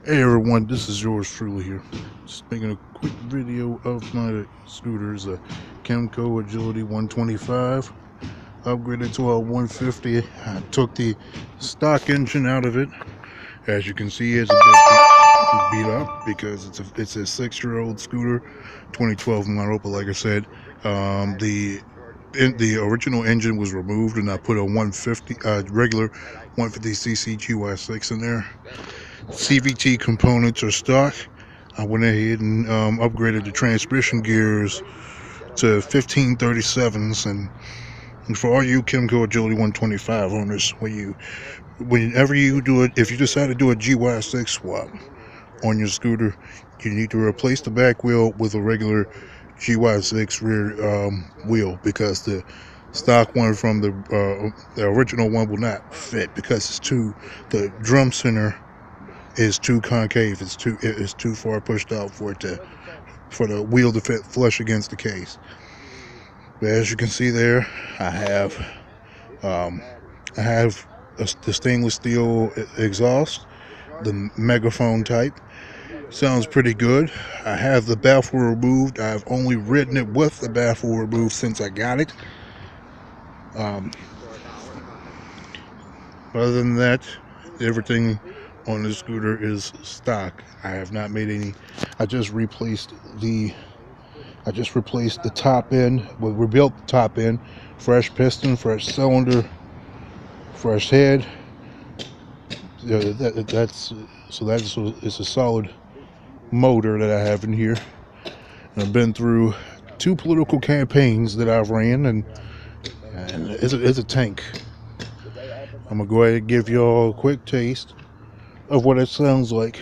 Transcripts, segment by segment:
Hey everyone, this is yours truly here. Just making a quick video of my scooters, a Kymco Agility 125, upgraded to a 150. I took the stock engine out of it. As you can see, it's a bit beat up because it's a 6-year-old scooter, 2012 model. But like I said, the original engine was removed, and I put a 150 regular 150cc GY6 in there. CVT components are stock. I went ahead and upgraded the transmission gears to 1537s, and for all you Kymco Agility 125 owners, whenever you do it, if you decide to do a GY6 swap on your scooter, you need to replace the back wheel with a regular GY6 rear wheel, because the stock one from the original one will not fit, because the drum center is too concave. It's too far pushed out for the wheel to fit flush against the case. But as you can see there, I have the stainless steel exhaust, the megaphone type. Sounds pretty good. I have the baffle removed. I've only ridden it with the baffle removed since I got it. Other than that, everything on the scooter is stock. I have not made any. I just replaced the top end. Well, rebuilt the top end. Fresh piston, fresh cylinder, fresh head. It's a solid motor that I have in here. And I've been through 2 political campaigns that I've ran, and it's a tank. I'm gonna go ahead and give y'all a quick taste of what it sounds like.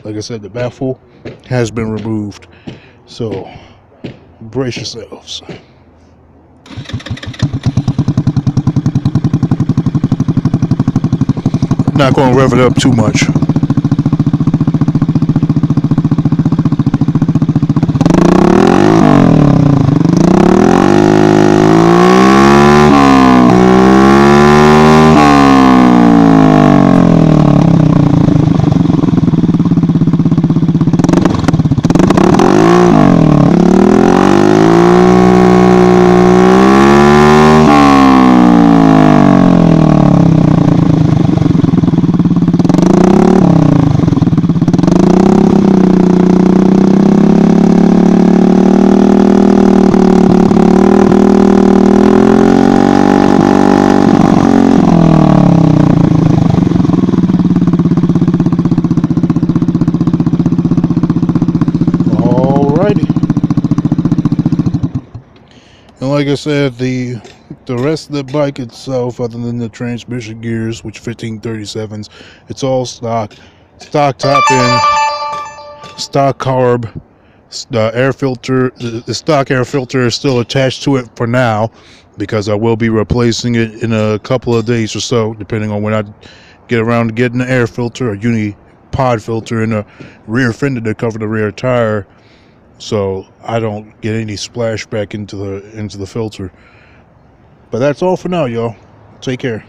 Like I said, the baffle has been removed, so brace yourselves. Not gonna rev it up too much. And like I said, the rest of the bike itself, other than the transmission gears, which 1537s, it's all stock top end, stock carb, the air filter. The stock air filter is still attached to it for now, because I will be replacing it in a couple of days or so, depending on when I get around to getting the air filter, a uni pod filter in the rear fender to cover the rear tire, so I don't get any splashback into the filter. But that's all for now, y'all. Take care.